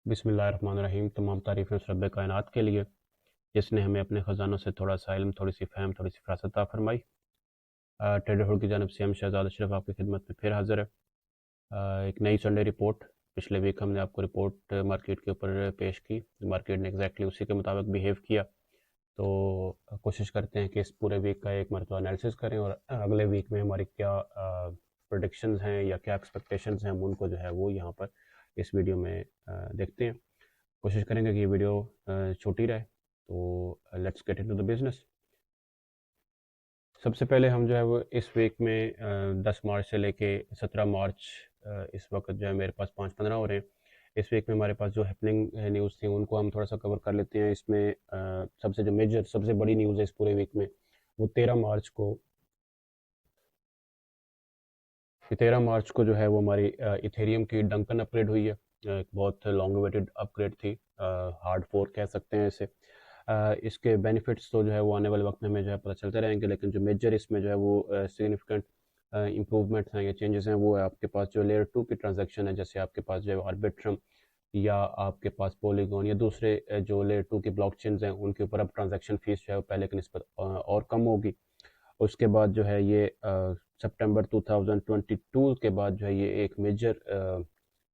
बिस्मिल्लाहिर्रहमानिर्रहीम। तमाम तारीफ़ें उस रब्बे कायनात के लिए जिसने हमें अपने ख़जानों से थोड़ा सा इल्म, थोड़ी सी फ़हम, थोड़ी सी फ़रासत अता फ़रमाई। ट्रेडरहुड की जानब से हम शहजाद अशरफ आपकी खिदमत में फिर हाज़िर है। एक नई संडे रिपोर्ट। पिछले वीक हमने आपको रिपोर्ट मार्केट के ऊपर पेश की। मार्केट ने एग्जैक्टली उसी के मुताबिक बिहेव किया। तो कोशिश करते हैं कि इस पूरे वीक का एक मरतबा एनालिसिस करें और अगले वीक में हमारी क्या प्रोडिक्शंस हैं या क्या एक्सपेक्टेशंस हैं, हम उनको जो है वो यहाँ पर इस वीडियो में देखते हैं। कोशिश करेंगे कि ये वीडियो छोटी रहे। तो let's get into the business. सबसे पहले हम जो है वो इस वीक में 10 मार्च से लेके 17 मार्च, इस वक्त जो है मेरे पास 5-15 हो रहे हैं। इस वीक में हमारे पास जो हैपनिंग न्यूज़ थी उनको हम थोड़ा सा कवर कर लेते हैं। इसमें सबसे जो मेजर, सबसे बड़ी न्यूज़ है इस पूरे वीक में, वो 13 मार्च को जो है वो हमारी इथेरियम की डंकन अपग्रेड हुई है। एक बहुत लॉन्ग वेटेड अपग्रेड थी, हार्ड फोर कह सकते हैं इसे। इसके बेनिफिट्स तो जो है वो आने वाले वक्त में हमें जो है पता चलते रहेंगे, लेकिन जो मेजर इसमें जो है वो सिग्निफिकेंट इम्प्रूवमेंट्स हैं या चेंजेस हैं, वो है आपके पास जो लेयर 2 की ट्रांजैक्शन है, जैसे आपके पास जो है आर्बिट्रम या आपके पास पॉलीगॉन या दूसरे जो लेयर 2 की ब्लॉकचेन्स हैं, उनके ऊपर अब ट्रांजैक्शन फीस जो है पहले की निस्बत और कम होगी। उसके बाद जो है ये सितंबर 2022 के बाद जो है ये एक मेजर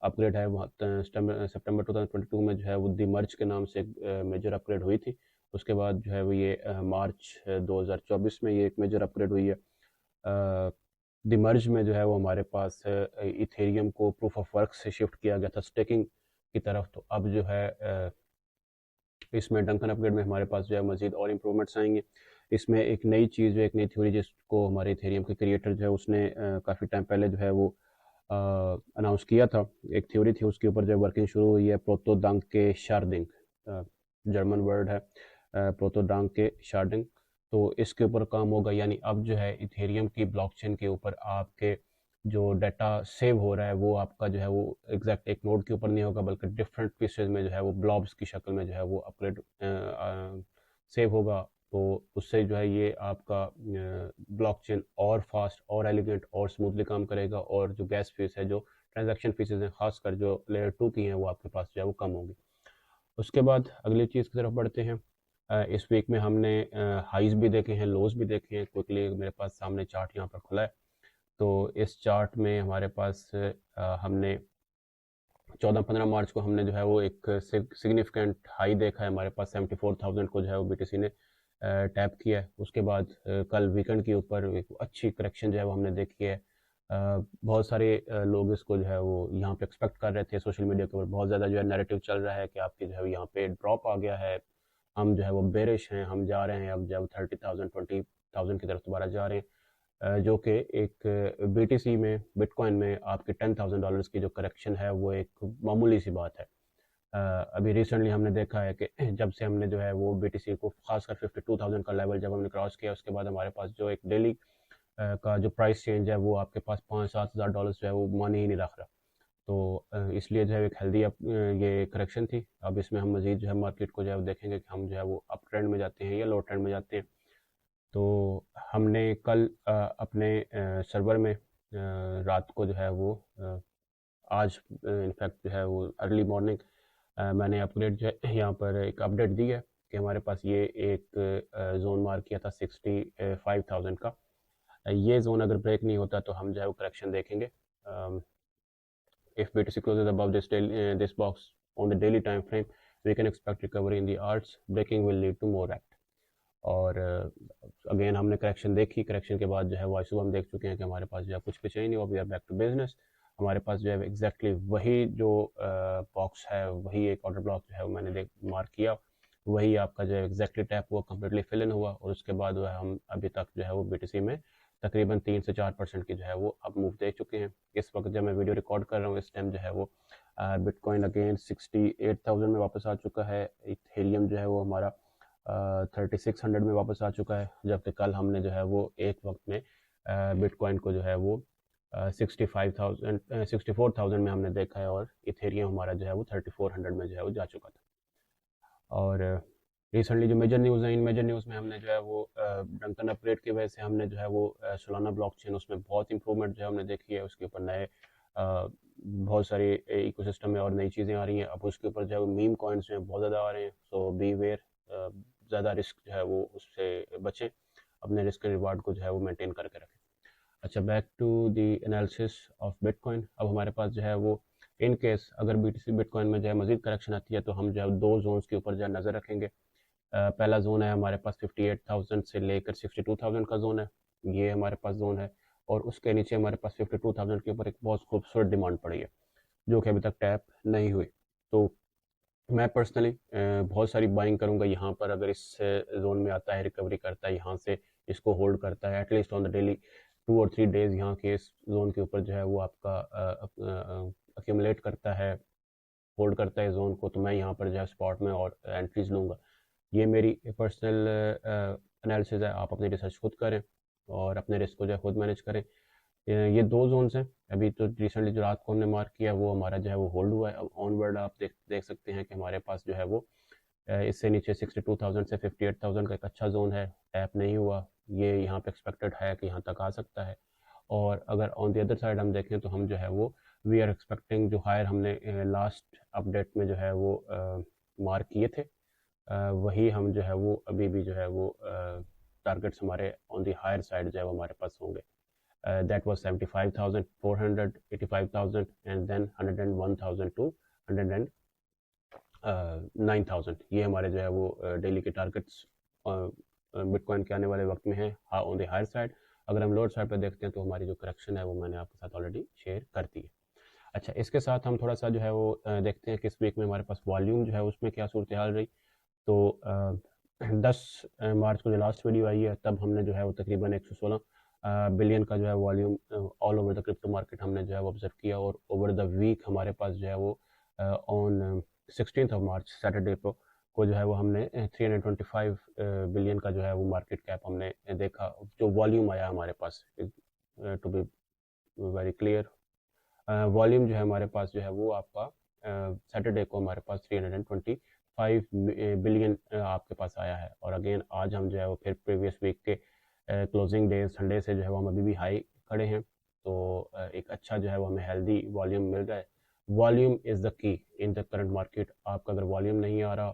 अपग्रेड है। वहाँ सितंबर 2022 में जो है वो दी मर्ज के नाम से एक मेजर अपग्रेड हुई थी। उसके बाद जो है वो ये मार्च 2024 में ये एक मेजर अपग्रेड हुई है। दी मर्ज में जो है वो हमारे पास इथेरियम को प्रूफ ऑफ वर्क से शिफ्ट किया गया था स्टेकिंग की तरफ। तो अब जो है इसमें डंकन अपग्रेड में हमारे पास जो है मजीद और इम्प्रूवमेंट्स आएंगे। इसमें एक नई चीज़, एक नई थ्योरी जिसको हमारे इथेरियम के क्रिएटर जो है उसने काफ़ी टाइम पहले जो है वो अनाउंस किया था। एक थ्योरी थी, उसके ऊपर जो वर्किंग शुरू हुई है, प्रोतोदांक के शार्डिंग, जर्मन वर्ड है प्रोतोदांक के शार्डिंग। तो इसके ऊपर काम होगा, यानी अब जो है इथेरियम की ब्लॉकचेन के ऊपर आपके जो डाटा सेव हो रहा है वो आपका जो है वो एग्जैक्ट एक नोड के ऊपर नहीं होगा, बल्कि डिफरेंट पीसेज में जो है वो ब्लॉब्स की शक्ल में जो है वो अपग्रेड सेव होगा। तो उससे जो है ये आपका ब्लॉकचेन और फास्ट और एलिगेंट और स्मूथली काम करेगा, और जो गैस फीस है, जो ट्रांजैक्शन फीसेज हैं, खासकर जो लेयर 2 की हैं, वो आपके पास जो है वो कम होगी। उसके बाद अगली चीज़ की तरफ बढ़ते हैं। इस वीक में हमने हाइज भी देखे हैं, लोज भी देखे हैं। क्विकली मेरे पास सामने चार्ट यहाँ पर खुला है। तो इस चार्ट में हमारे पास हमने 14-15 मार्च को हमने जो है वो एक सिग्निफिकेंट हाई देखा है। हमारे पास 74,000 को जो है वो बीटीसी ने टैप किया है। उसके बाद कल वीकेंड के ऊपर एक अच्छी करेक्शन जो है वो हमने देखी है। बहुत सारे लोग इसको जो है वो यहाँ पे एक्सपेक्ट कर रहे थे। सोशल मीडिया के ऊपर बहुत ज़्यादा जो है नैरेटिव चल रहा है कि आपकी जो है यहाँ पे ड्रॉप आ गया है, हम जो है वो बेरिश हैं, हम जा रहे हैं अब जब 30,000 20,000 की तरफ दोबारा जा रहे हैं। जो कि एक बीटीसी में, बिटकॉइन में आपके $10,000 की जो करेक्शन है वो एक मामूली सी बात है। अभी रिसेंटली हमने देखा है कि जब से हमने जो है वो बीटीसी को खासकर 52,000 का लेवल जब हमने क्रॉस किया, उसके बाद हमारे पास जो एक डेली का जो प्राइस चेंज है वो आपके पास $5-7 हज़ार जो है वो मानी ही नहीं रख रहा। तो इसलिए जो है एक हेल्दी ये करेक्शन थी। अब इसमें हम मजीद जो है मार्केट को जो है देखेंगे कि हम जो है वो अप ट्रेंड में जाते हैं या लो ट्रेंड में जाते हैं। तो हमने कल अपने सर्वर में रात को जो है वो आज इनफैक्ट जो है वो अर्ली मॉर्निंग मैंने अपग्रेड जो है यहाँ पर एक अपडेट दी है कि हमारे पास ये एक जोन मार्क किया था 65,000 का। ये जोन अगर ब्रेक नहीं होता तो हम जो है वो करेक्शन देखेंगे। If BTC closes above this box on the daily time frame, we can expect recovery in the arts. Breaking will lead to more act. और अगेन हमने करेक्शन देखी। करेक्शन के बाद जो है वो सुबह हम देख चुके हैं कि हमारे पास जो है कुछ भी चाहिए नहीं हुआ। We are back to business. हमारे पास जो है एग्जैक्टली वही जो बॉक्स है, वही एक ऑर्डर ब्लॉक जो है वो मैंने मार्क किया, वही आपका जो है एग्जैक्टली टैप हुआ, कम्प्लीटली फिल इन हुआ। और उसके बाद जो है हम अभी तक जो है वो बीटीसी में तकरीबन 3 से 4% की जो है वो अब मूव देख चुके हैं। इस वक्त जब मैं वीडियो रिकॉर्ड कर रहा हूँ, इस टाइम जो है वो बिटकॉइन अगेन 68,000 में वापस आ चुका है। इथेरियम जो है वो हमारा 3600 में वापस आ चुका है, जबकि कल हमने जो है वो एक वक्त में बिटकॉइन को जो है वो 64,000 में हमने देखा है, और इथेरियम हमारा जो है वो 3400 में जो है वो जा चुका था। और रिसेंटली जो मेजर न्यूज़ है, इन मेजर न्यूज़ में हमने जो है वो डंकन अपग्रेड की वजह से हमने जो है वो सोलाना ब्लॉकचेन, उसमें बहुत इंप्रूवमेंट जो है हमने देखी है। उसके ऊपर नए बहुत सारे इकोसिस्टम में और नई चीज़ें आ रही हैं। अब उसके ऊपर जो है मीम कॉइन्स जो हैं बहुत ज़्यादा आ रहे हैं, सो बी वेयर, ज़्यादा रिस्क जो है वो उससे बचें, अपने रिस्क रिवार्ड को जो है वो मेंटेन करके रखें। अच्छा, back to the analysis of bitcoin. अब हमारे पास जो है वो इन केस अगर BTC बिटकॉइन में जो है मजीद करेक्शन आती है तो हम जो है दो जोन्स के ऊपर जो है नज़र रखेंगे। पहला जोन है हमारे पास 58,000 से लेकर 62,000 का जोन है, ये हमारे पास जोन है। और उसके नीचे हमारे पास 52,000 के ऊपर एक बहुत खूबसूरत डिमांड पड़ी है जो कि अभी तक टैप नहीं हुई। तो मैं पर्सनली बहुत सारी बाइंग करूंगा यहाँ पर, अगर इस जोन में आता है, रिकवरी करता है यहाँ से, इसको होल्ड करता है एटलीस्ट ऑन द डेली 2 और 3 डेज, यहाँ के इस जोन के ऊपर जो है वो आपका अक्यूमुलेट करता है, होल्ड करता है जोन को, तो मैं यहाँ पर जो है स्पॉट में और एंट्रीज लूँगा। ये मेरी पर्सनल एनालिसिस है, आप अपनी रिसर्च खुद करें और अपने रिस्क को जो है खुद मैनेज करें। ये दो जोन्स हैं, अभी तो रिसेंटली जो रात को हमने मार्क किया वो हमारा जो है वो होल्ड हुआ है। अब ऑनवर्ड आप देख सकते हैं कि हमारे पास जो है वो इससे नीचे 62,000 से 58,000 का एक अच्छा जोन है, टैप नहीं हुआ, ये यहाँ पे एक्सपेक्टेड है कि यहाँ तक आ सकता है। और अगर ऑन द अदर साइड हम देखें तो हम जो है वो वी आर एक्सपेक्टिंग जो हायर हमने लास्ट अपडेट में जो है वो मार्क किए थे, वही हम जो है वो अभी भी जो है वो टारगेट्स हमारे ऑन द हायर साइड जो है वो हमारे पास होंगे। That was 75,400, 85,000 and then 101,000 to 109,000, ये हमारे जो है वो डेली के टारगेट्स बिटकॉइन के आने वाले वक्त में है ऑन द हायर साइड। अगर हम लोअर साइड पर देखते हैं तो हमारी जो करेक्शन है वो मैंने आपके साथ ऑलरेडी शेयर कर दी है। अच्छा, इसके साथ हम थोड़ा सा जो है वो देखते हैं कि इस वीक में हमारे पास वॉल्यूम जो है उसमें क्या सूरत हाल रही। तो 10 मार्च को जो लास्ट वीडियो आई है तब हमने जो है वो तकरीबन 116 बिलियन का जो है volume all over the crypto market हमने जो है वो ऑब्जर्व किया। और ओवर द वीक हमारे पास जो है वो ऑन 16 मार्च सैटरडे को जो है वो हमने 325 बिलियन का जो है वो मार्केट कैप हमने देखा, जो वॉल्यूम आया हमारे पास। To be very clear, volume जो है हमारे पास जो है वो आपका सैटरडे को हमारे पास 325 बिलियन आपके पास आया है। और अगेन आज हम जो है वो फिर प्रीवियस वीक के क्लोजिंग डे संडे से जो है वो हम अभी भी हाई खड़े हैं, तो एक अच्छा जो है वो हमें हेल्दी वॉल्यूम मिल रहा है। Volume is the key in the current market. आपका अगर वॉल्यूम नहीं आ रहा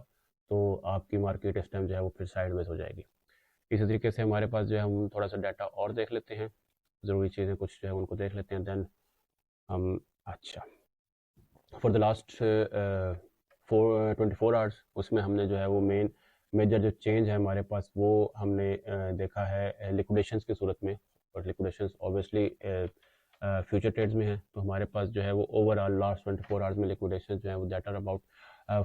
तो आपकी मार्केट इस टाइम जो है वो फिर साइडवेज हो जाएगी। इसी तरीके से हमारे पास जो है हम थोड़ा सा डाटा और देख लेते हैं, ज़रूरी चीज़ें कुछ जो है उनको देख लेते हैं, देन हम अच्छा फॉर द लास्ट 24 आवर्स उसमें हमने जो है वो मेजर जो चेंज है हमारे पास वो हमने देखा है लिक्विडेशंस की सूरत में। और लिक्विडेशंस ऑब्वियसली फ्यूचर ट्रेड्स में है, तो हमारे पास जो है वो ओवरऑल लास्ट 24 आवर्स में लिक्विडेशन जो है वो दैट आर अबाउट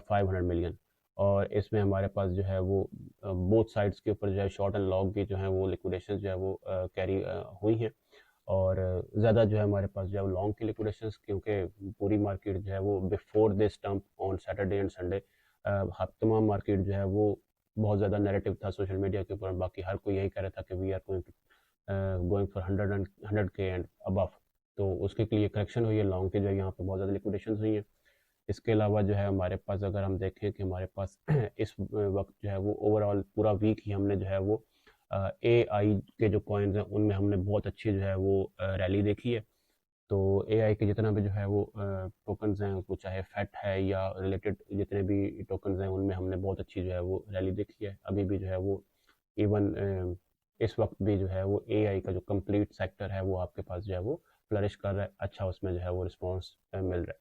500 मिलियन। और इसमें हमारे पास जो है वो बोथ साइड्स के ऊपर जो है शॉर्ट एंड लॉन्ग की जो है वो लिक्विडेशन जो है वो कैरी हुई हैं। और ज़्यादा जो है हमारे पास जो है लॉन्ग की लिक्विडेशंस, क्योंकि पूरी मार्केट जो है वो before this dump on Saturday and Sunday तमाम मार्केट जो है वो बहुत ज़्यादा नैरेटिव था सोशल मीडिया के ऊपर, बाकी हर कोई यही कह रहा था कि we are going for 100K and above. तो उसके लिए करेक्शन हुई है, लॉन्ग की जो है यहाँ पे बहुत ज़्यादा लिक्विडेशन हुई है। इसके अलावा जो है हमारे पास अगर हम देखें कि हमारे पास इस वक्त जो है वो ओवरऑल पूरा वीक ही हमने जो है वो AI के जो कॉइन्स हैं उनमें हमने बहुत अच्छी जो है वो रैली देखी है। तो AI के जितना भी जो है वो टोकन्स हैं, वो चाहे फैट है या रिलेटेड जितने भी टोकन्स हैं, उनमें हमने बहुत अच्छी जो है वो रैली देखी है। अभी भी जो है वो इवन इस वक्त भी जो है वो AI का जो कंप्लीट सेक्टर है वो आपके पास जो है वो फ्लरिश कर रहा है, अच्छा उसमें जो है वो रिस्पॉन्स मिल रहा है।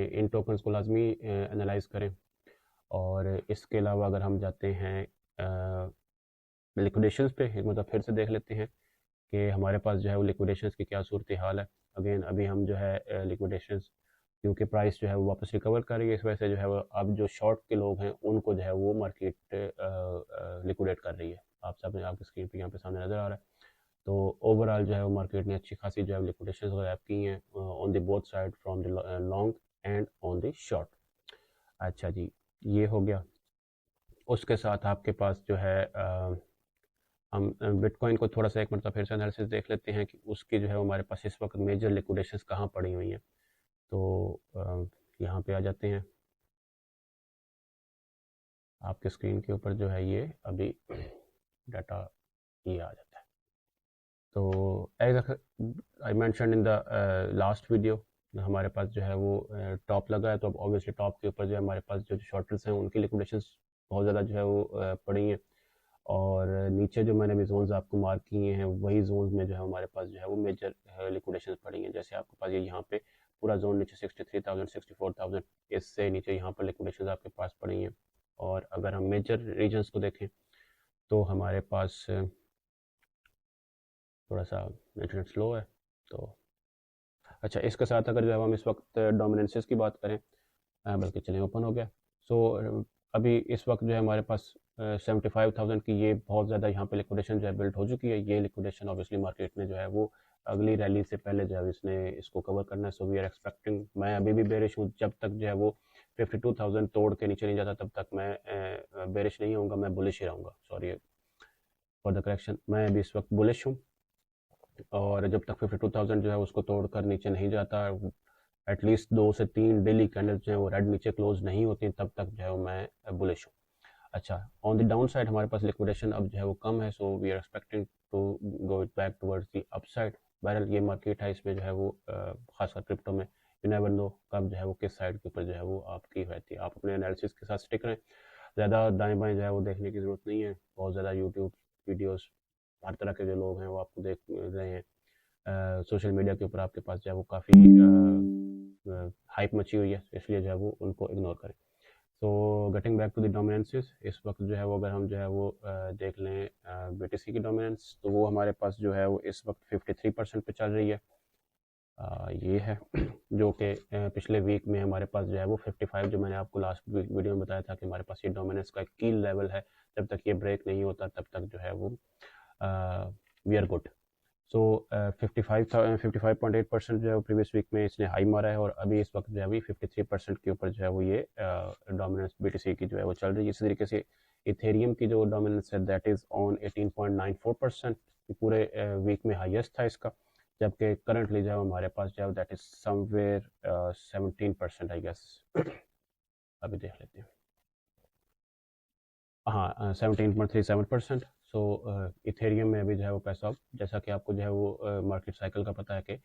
इन टोकन्स को लाजमी एनालाइज करें। और इसके अलावा अगर हम जाते हैं लिक्विडेशंस पे, एक मतलब फिर से देख लेते हैं कि हमारे पास जो है वो लिक्विडेशंस की क्या सूरत हाल है। अगेन अभी हम जो है लिक्विडेशंस, क्योंकि प्राइस जो है वो वापस रिकवर कर रही है, इस वजह से जो है वो अब जो शॉर्ट के लोग हैं उनको जो है वो मार्केट लिक्विडेट कर रही है। आप सब आपकी स्क्रीन पे यहाँ पे सामने नज़र आ रहा है। तो ओवरऑल जो है वो मार्केट ने अच्छी खासी जो है लिक्विडेशंस वगैरह की हैं on the both side from the long and on the short. अच्छा जी, ये हो गया। उसके साथ आपके पास जो है हम बिटकॉइन को थोड़ा सा एक मरतबा फिर से एनालिसिस देख लेते हैं कि उसकी जो है हमारे पास इस वक्त मेजर लिक्विडेशंस कहाँ पड़ी हुई हैं। तो यहाँ पे आ जाते हैं, आपके स्क्रीन के ऊपर जो है ये अभी डाटा ये आ जाता है। तो as I mention in the last video हमारे पास जो है वो टॉप लगा है, तो अब ऑब्वियसली टॉप के ऊपर जो है हमारे पास जो शॉर्टर्स हैं उनकी लिक्विडेशंस बहुत ज़्यादा जो है वो पड़ी हैं। और नीचे जो मैंने अभी जोन्स आपको मार्क किए हैं वही जोन्स में जो है हमारे पास जो है वो मेजर लिक्विडेशंस पड़ी हैं। जैसे आपके पास ये यहाँ पे पूरा जोन नीचे 63,000 64,000, इससे नीचे यहाँ पर लिक्विडेशंस आपके पास पड़ी हैं। और अगर हम मेजर रीजन्स को देखें तो हमारे पास थोड़ा सा इंटरनेट स्लो है। तो अच्छा, इसके साथ अगर जो है हम इस वक्त डोमिनेंसेस की बात करें, बल्कि चलें ओपन हो गया। सो अभी इस वक्त जो है हमारे पास 75,000 की ये बहुत ज़्यादा यहाँ पे लिक्विडेशन जो है बिल्ड हो चुकी है। ये लिक्विडेशन ऑब्वियसली मार्केट में जो है वो अगली रैली से पहले जो है इसने इसको कवर करना है। सो वी आर एक्सपेक्टिंग, मैं अभी भी बेरिश हूँ, जब तक जो है वो 52,000 तोड़ के नीचे नहीं जाता तब तक मैं बेरिश नहीं होऊंगा, मैं बुलिश ही रहूँगा। सॉरी फॉर द करेक्शन, मैं अभी इस वक्त बुलिश हूँ। और जब तक 52,000 जो है उसको तोड़कर नीचे नहीं जाता, एटलीस्ट 2 से 3 डेली कैंडल्स जो है वो रेड नीचे क्लोज नहीं होती, तब तक जो है मैं बुलिश हूँ। अच्छा, ऑन द डाउन साइड हमारे पास लिक्विडेशन अब जो है वो कम है, so we are expecting to go it back towards the upside. बहरहाल ये मार्केट है, इसमें जो है वो खासकर क्रिप्टो में यू नेवर नो कब जो है वो किस साइड के ऊपर जो है वो आपकी रहती है। आप अपने एनालिसिस के साथ स्टिक रहें, ज़्यादा दाएं बाएं जो है वो देखने की ज़रूरत नहीं है। बहुत ज़्यादा यूट्यूब वीडियोस, हर तरह के जो लोग हैं वो आपको देख रहे हैं। सोशल मीडिया के ऊपर आपके पास जो है वो काफ़ी हाइप मची हुई है, इसलिए जो है वो उनको इग्नोर करें। So getting back to the dominances, इस वक्त जो है वो अगर हम जो है वो देख लें BTC की डोमिनेंस, तो वो हमारे पास जो है वो इस वक्त 53% पे चल रही है। ये है जो कि पिछले वीक में हमारे पास जो है वो 55, जो मैंने आपको लास्ट वीडियो में बताया था कि हमारे पास ये डोमिनेंस का एक की लेवल है, जब तक ये ब्रेक नहीं होता तब तक जो है वो वी आर गुड। सो 55.8% जो है वो प्रीवियस वीक में इसने हाई मारा है, और अभी इस वक्त जो है 53% के ऊपर जो है वो ये डोमिनेंस BTC की जो है वो चल रही है। इसी तरीके से इथेरियम की जो डोमिनेंस है दैट इज़ ऑन 18.94%, पूरे वीक में हाईएस्ट था इसका, जबकि करंटली जो है हमारे पास जो है that is somewhere 17% I guess. अभी देख लेते हैं, हाँ 17.37%। सो इथेरियम में अभी जो है वो पैसा, जैसा कि आपको जो है वो मार्केट साइकिल का पता है कि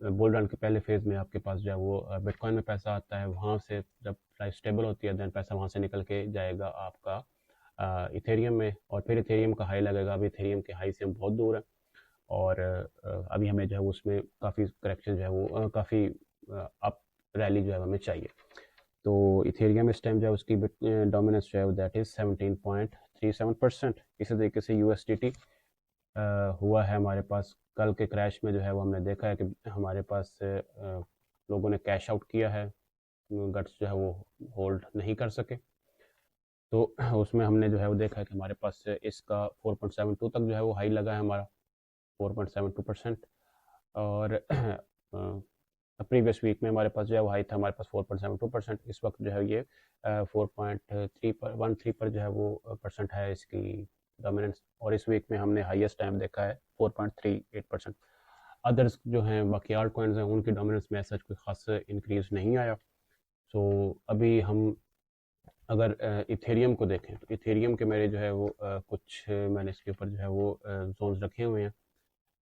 बुल रन के पहले फेज़ में आपके पास जो है वो बिटकॉइन में पैसा आता है, वहाँ से जब प्राइस स्टेबल होती है देन पैसा वहाँ से निकल के जाएगा आपका इथेरियम में, और फिर इथेरियम का हाई लगेगा। अभी इथेरियम के हाई से हम बहुत दूर हैं, और अभी हमें जो है उसमें काफ़ी करेक्शन जो है वो काफ़ी अप रैली जो है हमें चाहिए। तो इथेरियम इस टाइम जो है उसकी डोमिनेंस जो है दैट इज़ 17.37%। इसी तरीके से USDT हुआ है हमारे पास, कल के क्रैश में जो है वो हमने देखा है कि हमारे पास लोगों ने कैश आउट किया है, गट्स जो है वो होल्ड नहीं कर सके, तो उसमें हमने जो है वो देखा है कि हमारे पास इसका 4.72 तक जो है वो हाई लगा है हमारा, 4.72%। और प्रीवियस वीक में हमारे पास जो है वो हाई था हमारे पास 4.72%। इस वक्त जो है ये 4.3 पर जो है वो परसेंट है इसकी डोमिनेंस, और इस वीक में हमने हाईएस्ट टाइम देखा है 4.38%। अदर्स जो हैं बाकी आल्ट कॉइन्स हैं उनकी डोमिनेंस में सच कोई खास इंक्रीज नहीं आया। सो अभी हम अगर इथेरियम को देखें तो इथेरियम के मेरे जो है वो कुछ मैंने इसके ऊपर जो है वो जोन्स रखे हुए हैं।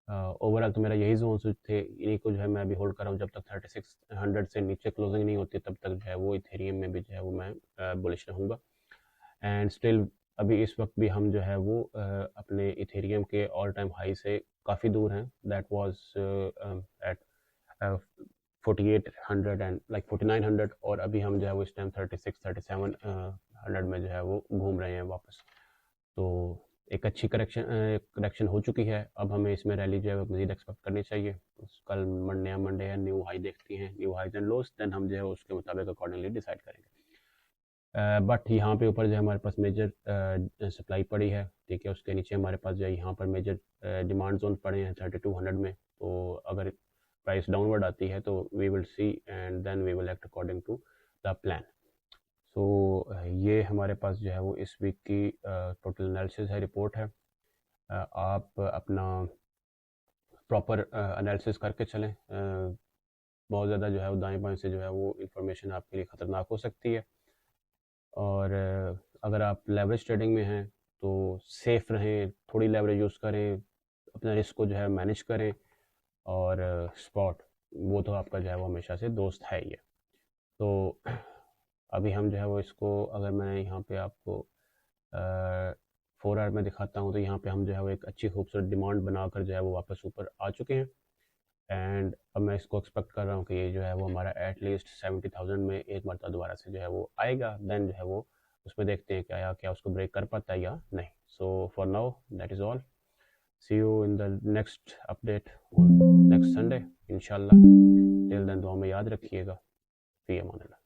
ओवरऑल तो मेरा यही जोन्स थे, इन्हीं को जो है मैं अभी होल्ड कर रहा हूँ, जब तक 3600 से नीचे क्लोजिंग नहीं होती तब तक जो है वो इथेरियम में भी जो है वो मैं बुलिश रहूँगा। एंड स्टिल अभी इस वक्त भी हम जो है वो अपने इथेरियम के ऑल टाइम हाई से काफ़ी दूर हैं, that was at 4800 and like 4900, और अभी हम जो है वो इस टाइम 3700 में जो है वो घूम रहे हैं वापस। तो एक अच्छी करेक्शन हो चुकी है, अब हमें इसमें रैली जो है मज़ीद एक्सपेक्ट करनी चाहिए। कल नया मंडे है, न्यू हाई देखती हैं, new highs and lows, then हम जो है उसके मुताबिक अकॉर्डिंगली डिसाइड करेंगे। बट यहाँ पे ऊपर जो है हमारे पास मेजर सप्लाई पड़ी है, ठीक है, उसके नीचे हमारे पास जो है यहाँ पर मेजर डिमांड जोन पड़े हैं 3200 में। तो अगर प्राइस डाउनवर्ड आती है तो we will see and then we will act according to the plan. So ये हमारे पास जो है वो इस वीक की टोटल एनालिसिस है, रिपोर्ट है। आप अपना प्रॉपर एनालिसिस करके चलें, बहुत ज़्यादा जो है वो दाएं बाएं से जो है वो इंफॉर्मेशन आपके लिए ख़तरनाक हो सकती है। और अगर आप लेवरेज ट्रेडिंग में हैं तो सेफ़ रहें, थोड़ी लेवरेज यूज़ करें, अपना रिस्क को जो है मैनेज करें, और स्पॉट वो तो आपका जो है वो हमेशा से दोस्त है ही है। तो अभी हम जो है वो इसको, अगर मैं यहाँ पे आपको 4 आवर में दिखाता हूँ, तो यहाँ पे हम जो है वो एक अच्छी खूबसूरत डिमांड बनाकर जो है वो वापस ऊपर आ चुके हैं। एंड अब मैं इसको एक्सपेक्ट कर रहा हूँ कि ये जो है वो हमारा एटलीस्ट 70,000 में एक मरतबा दोबारा से जो है वो आएगा। देन जो है वो उसमें देखते हैं क्या उसको ब्रेक कर पाता है या नहीं। So for now that is all. See you in the next update next Sunday इंशाल्लाह। टिल देन दुआ में याद रखिएगा। फी अमान अल्लाह।